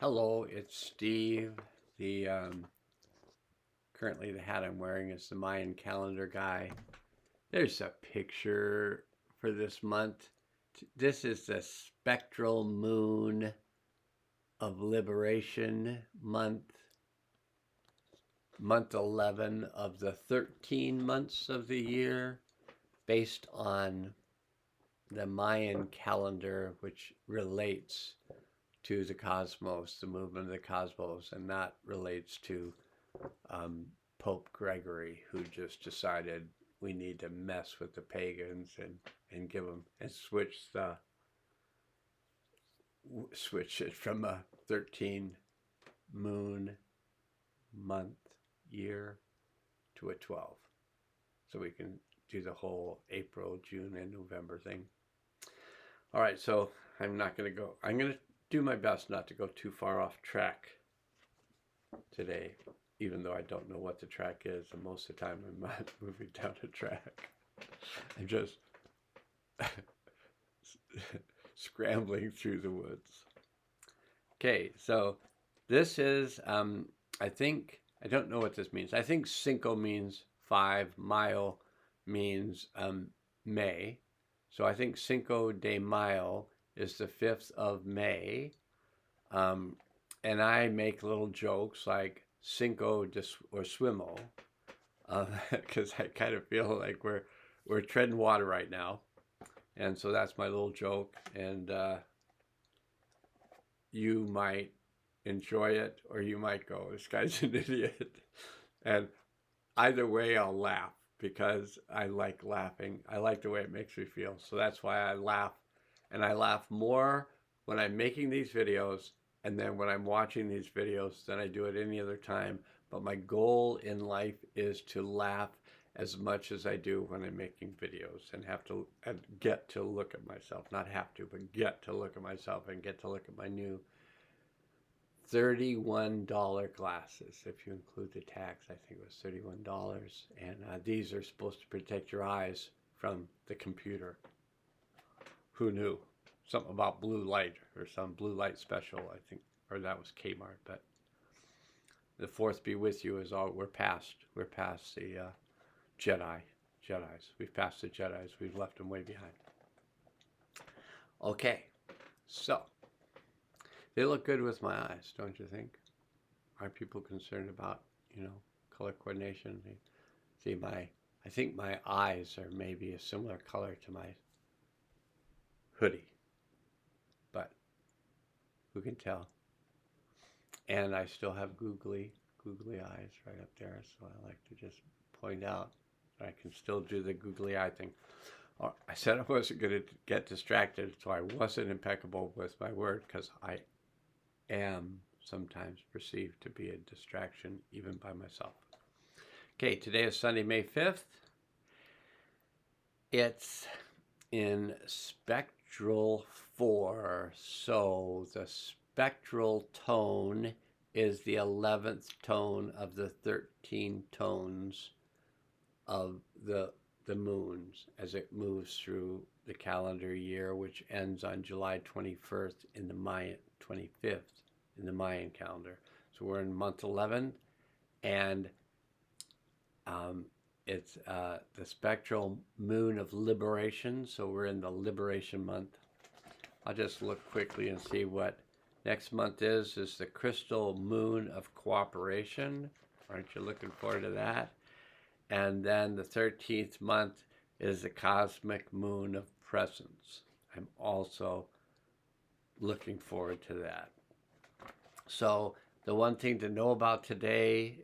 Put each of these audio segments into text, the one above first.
Hello, it's Steve. The Currently the hat I'm wearing is the Mayan calendar guy. There's a picture for this month. This is the spectral moon of liberation month 11 of the 13 months of the year, based on the Mayan calendar, which relates to the cosmos, the movement of the cosmos, and that relates to Pope Gregory, who just decided we need to mess with the pagans and give them and switch it from a 13 moon month year to a 12, so we can do the whole April, June, and November thing. All right, so I'm going to do my best not to go too far off track today, even though I don't know what the track is, and most of the time I'm not moving down a track. I'm just scrambling through the woods. Okay, so this is, I don't know what this means. I think Cinco means 5, Mayo means May. So I think Cinco de Mayo is the 5th of May. And I make little jokes like Cinco or Swimo, because I kind of feel like we're treading water right now. And so that's my little joke. And you might enjoy it, or you might go, this guy's an idiot. And either way, I'll laugh, because I like laughing. I like the way it makes me feel. So that's why I laugh. And I laugh more when I'm making these videos and then when I'm watching these videos than I do at any other time. But my goal in life is to laugh as much as I do when I'm making videos, and get to look at myself. Not have to, but get to look at myself and get to look at my new $31 glasses. If you include the tax, I think it was $31. And these are supposed to protect your eyes from the computer. Who knew? Something about blue light, or some blue light special, I think, or that was Kmart. But the fourth be with you is all. We're past the Jedis. We've passed the Jedis. We've left them way behind. Okay, so they look good with my eyes, don't you think? Are people concerned about, color coordination? See, I think my eyes are maybe a similar color to my hoodie, but who can tell? And I still have googly eyes right up there, so I like to just point out that I can still do the googly eye thing. I said I wasn't going to get distracted, so I wasn't impeccable with my word, because I am sometimes perceived to be a distraction even by myself. Okay, today is Sunday, May 5th. It's in spectral 4, so the spectral tone is the 11th tone of the 13 tones of the moons as it moves through the calendar year, which ends on July 21st in the Mayan, 25th in the Mayan calendar. So we're in month 11, and it's the spectral moon of liberation. So we're in the liberation month. I'll just look quickly and see what next month is the crystal moon of cooperation. Aren't you looking forward to that? And then the 13th month is the cosmic moon of presence. I'm also looking forward to that. So the one thing to know about today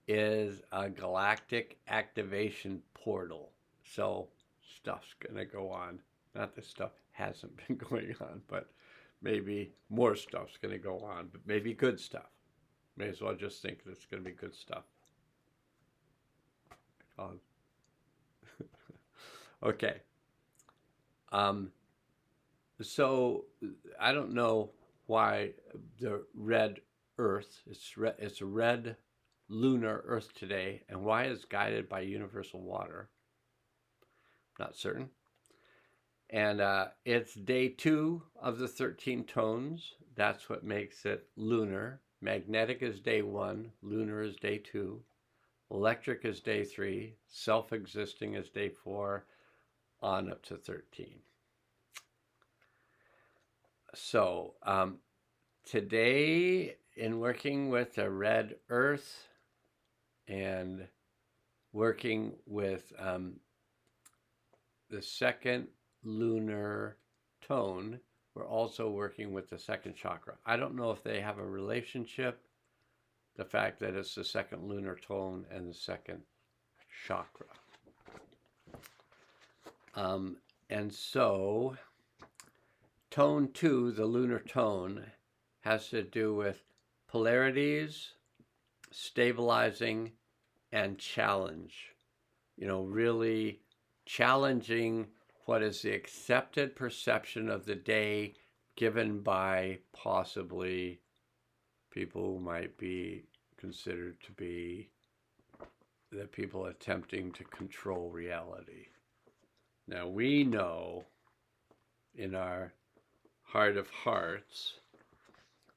is a galactic activation portal. So stuff's going to go on. Not that stuff hasn't been going on, but maybe more stuff's going to go on, but maybe good stuff. May as well just think that it's going to be good stuff. Okay. So I don't know why the red Earth, it's a red lunar Earth today, and why it's guided by universal water. Not certain. And it's day 2 of the 13 tones, That's what makes it lunar. Magnetic is day 1, lunar is day 2, electric is day 3, self-existing is day 4, on up to 13. So today, in working with the red earth and working with the second lunar tone, we're also working with the second chakra. I don't know if they have a relationship, the fact that it's the second lunar tone and the second chakra. And so tone 2, the lunar tone, has to do with polarities, stabilizing, and challenge. Really challenging what is the accepted perception of the day given by possibly people who might be considered to be the people attempting to control reality. Now, we know in our heart of hearts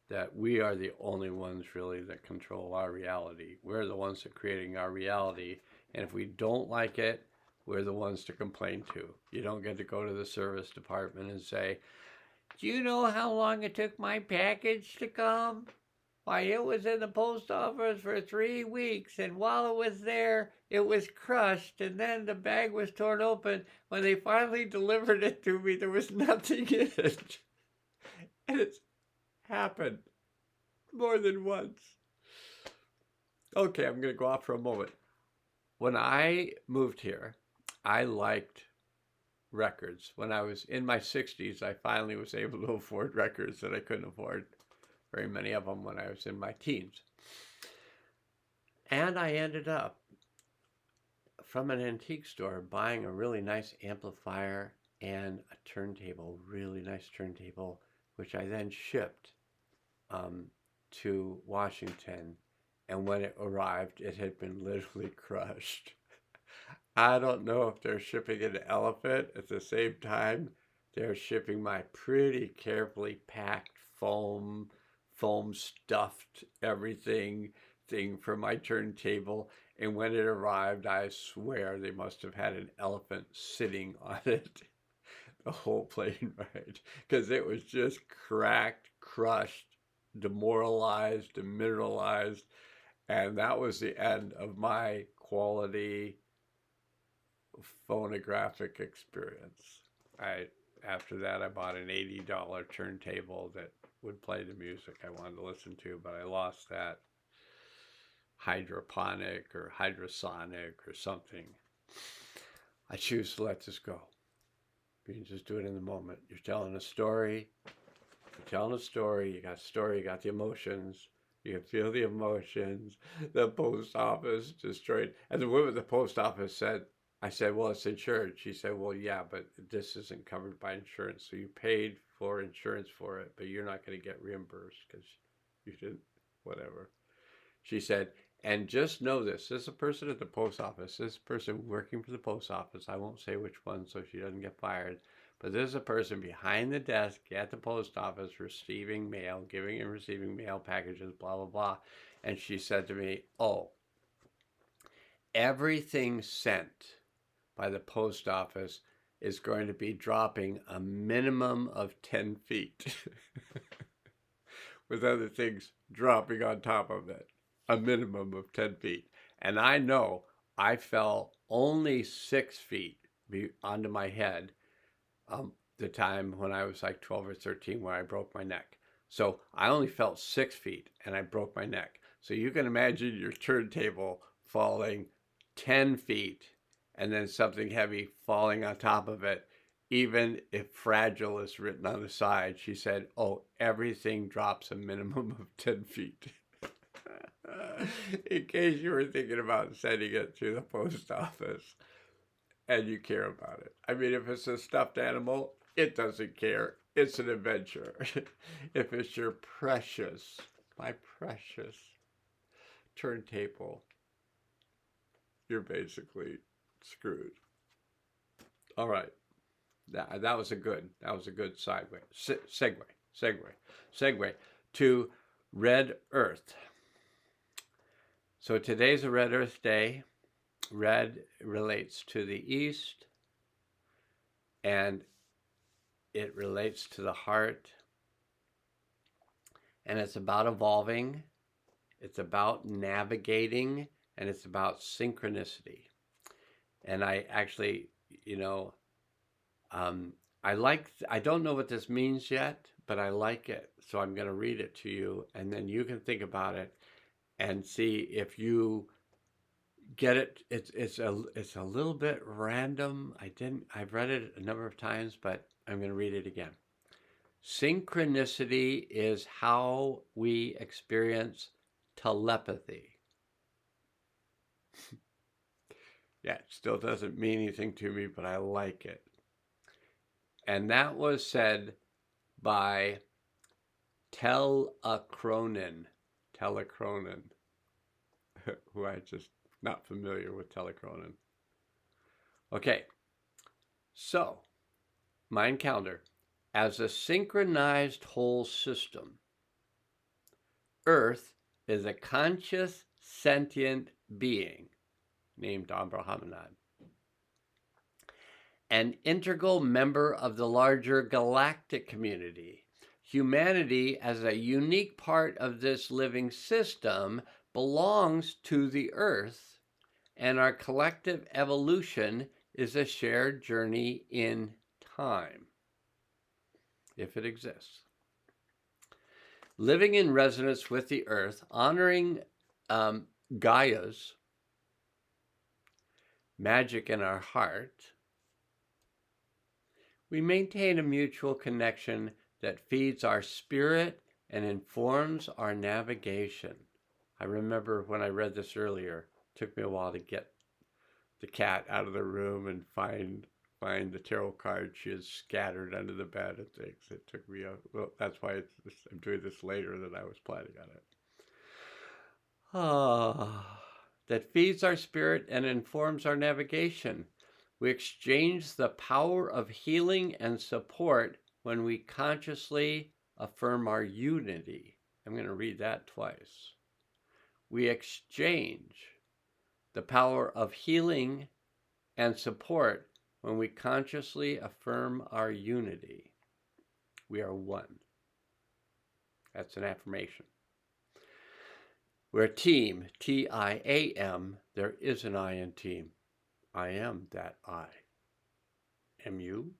that we are the only ones really that control our reality. We're the ones that are creating our reality. And if we don't like it, we're the ones to complain to. You don't get to go to the service department and say, do you know how long it took my package to come? Why, it was in the post office for 3 weeks, and while it was there, it was crushed, and then the bag was torn open. When they finally delivered it to me, there was nothing in it. And it's happened more than once. Okay, I'm going to go off for a moment. When I moved here, I liked records. When I was in my 60s, I finally was able to afford records that I couldn't afford very many of them when I was in my teens. And I ended up from an antique store buying a really nice amplifier and a turntable, really nice turntable, which I then shipped to Washington. And when it arrived, it had been literally crushed. I don't know if they're shipping an elephant at the same time. They're shipping my pretty carefully packed foam stuffed everything thing for my turntable. And when it arrived, I swear they must have had an elephant sitting on it the whole plane ride, because it was just cracked, crushed, demoralized, demineralized. And that was the end of my quality phonographic experience. After that, I bought an $80 turntable that would play the music I wanted to listen to, but I lost that hydroponic or hydrosonic or something. I choose to let this go. You can just do it in the moment. You're telling a story. You got a story, you got the emotions. You can feel the emotions. The post office destroyed. And the woman at the post office said, I said, well, it's insured. She said, well, yeah, but this isn't covered by insurance. So you paid for insurance for it, but you're not going to get reimbursed because you didn't, whatever. She said, and just know this is a person at the post office, this person working for the post office. I won't say which one so she doesn't get fired. But there's a person behind the desk at the post office receiving mail, giving and receiving mail packages, blah, blah, blah. And she said to me, oh, everything sent by the post office is going to be dropping a minimum of 10 feet with other things dropping on top of it, a minimum of 10 feet. And I know I fell only 6 feet onto my head the time when I was like 12 or 13 where I broke my neck. So I only felt 6 feet and I broke my neck. So you can imagine your turntable falling 10 feet and then something heavy falling on top of it, even if fragile is written on the side. She said, oh, everything drops a minimum of 10 feet. In case you were thinking about sending it to the post office and you care about it. I mean, if it's a stuffed animal, it doesn't care. It's an adventure. If it's your precious, my precious turntable, you're basically screwed. All right. That was a good segue. segue to Red Earth. So today's a Red Earth Day. Red relates to the East, and it relates to the heart, and it's about evolving, it's about navigating, and it's about synchronicity. And I actually, I don't know what this means yet, but I like it. So I'm going to read it to you, and then you can think about it and see if you get it. It's a little bit random. I've read it a number of times, but I'm going to read it again. Synchronicity is how we experience telepathy. Yeah, it still doesn't mean anything to me, but I like it. And that was said by Telachronin, who I just not familiar with Telachronin. Okay, so Mayan calendar. As a synchronized whole system, Earth is a conscious, sentient being named Abrahamanad, an integral member of the larger galactic community. Humanity, as a unique part of this living system, belongs to the Earth, and our collective evolution is a shared journey in time, if it exists. Living in resonance with the Earth, honoring Gaia's magic in our heart, we maintain a mutual connection that feeds our spirit and informs our navigation. I remember when I read this earlier, it took me a while to get the cat out of the room and find the tarot cards she had scattered under the bed and things. It took me that's why I'm doing this later than I was planning on it. That feeds our spirit and informs our navigation. We exchange the power of healing and support when we consciously affirm our unity. I'm going to read that twice. We exchange the power of healing and support when we consciously affirm our unity. We are one. That's an affirmation. We're a team, T-I-A-M. There is an I in team. I am that I. Am you?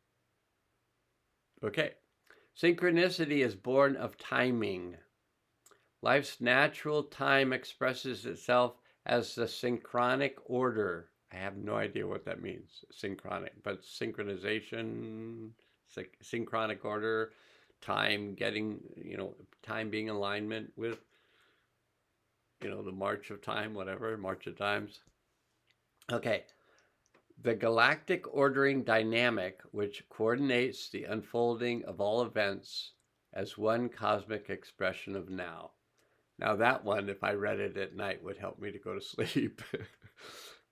Okay. Synchronicity is born of timing. Life's natural time expresses itself as the synchronic order. I have no idea what that means, synchronic, but synchronization, synchronic order, time getting, time being in alignment with, the march of time, whatever, march of times. Okay. The galactic ordering dynamic, which coordinates the unfolding of all events as one cosmic expression of now. Now that one, if I read it at night, would help me to go to sleep.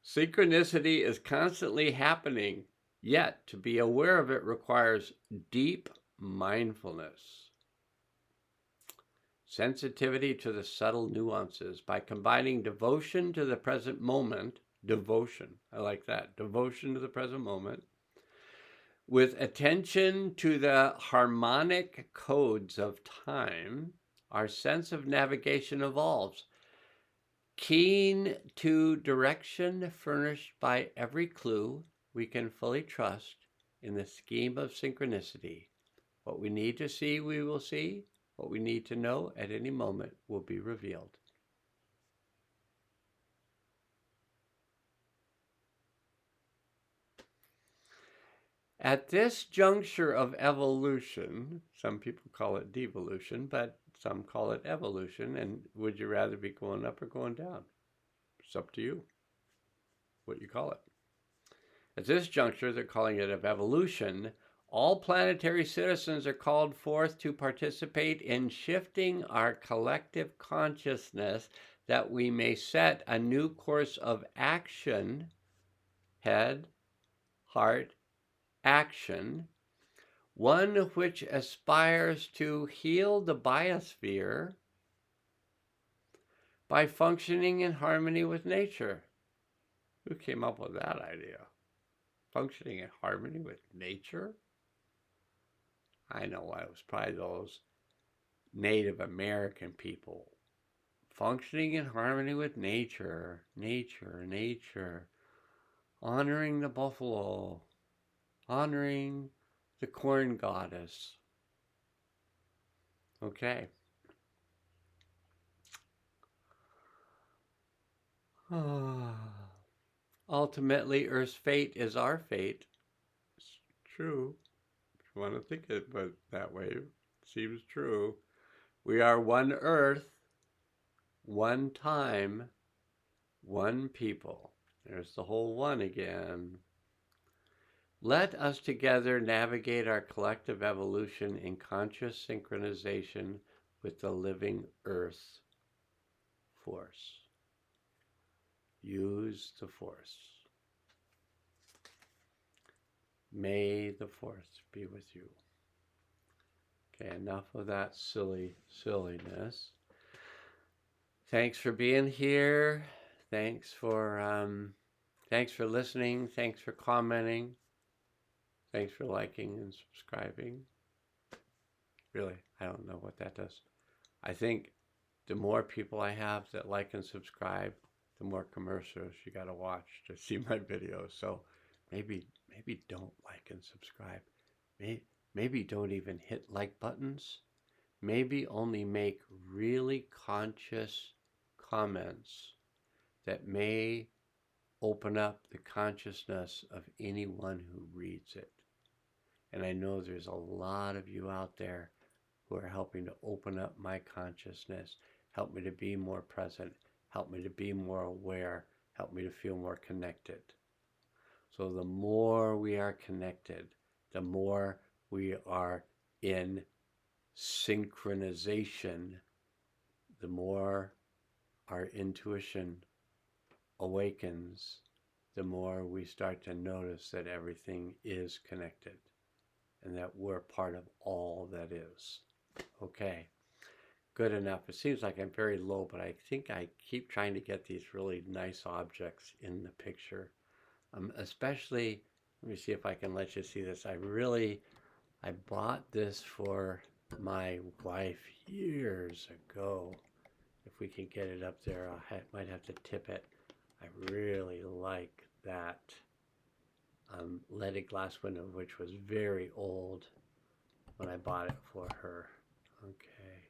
Synchronicity is constantly happening, yet to be aware of it requires deep mindfulness. Sensitivity to the subtle nuances by combining devotion to the present moment, devotion, I like that, devotion to the present moment, with attention to the harmonic codes of time, our sense of navigation evolves. Keen to direction furnished by every clue, we can fully trust in the scheme of synchronicity. What we need to see, we will see. What we need to know at any moment will be revealed. At this juncture of evolution, some people call it devolution, but some call it evolution. And would you rather be going up or going down? It's up to you what you call it. At this juncture, they're calling it of evolution. All planetary citizens are called forth to participate in shifting our collective consciousness that we may set a new course of action, head, heart, action, one which aspires to heal the biosphere by functioning in harmony with nature. Who came up with that idea? Functioning in harmony with nature? I know why. It was probably those Native American people. Functioning in harmony with nature, nature. Honoring the buffalo. Honoring the corn goddess. Okay. Ultimately, Earth's fate is our fate. It's true. If you want to think it but that way, it seems true. We are one Earth, one time, one people. There's the whole one again. Let us together navigate our collective evolution in conscious synchronization with the living Earth force. Use the force. May the force be with you. Okay, enough of that silliness. Thanks for being here. Thanks for listening. Thanks for commenting. Thanks for liking and subscribing. Really, I don't know what that does. I think the more people I have that like and subscribe, the more commercials you got to watch to see my videos. So maybe don't like and subscribe. Maybe don't even hit like buttons. Maybe only make really conscious comments that may open up the consciousness of anyone who reads it. And I know there's a lot of you out there who are helping to open up my consciousness, help me to be more present, help me to be more aware, help me to feel more connected. So the more we are connected, the more we are in synchronization, the more our intuition awakens, the more we start to notice that everything is connected and that we're part of all that is. Okay, good enough. It seems like I'm very low, but I think I keep trying to get these really nice objects in the picture. Especially, let me see if I can let you see this. I bought this for my wife years ago. If we can get it up there, might have to tip it. I really like that leaded glass window, which was very old when I bought it for her. Okay.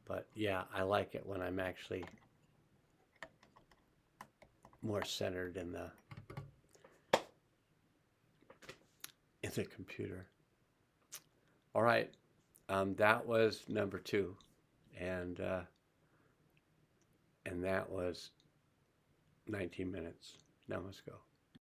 But yeah, I like it when I'm actually more centered in the computer. All right. That was number 2. And that was 19 minutes. Now let's go.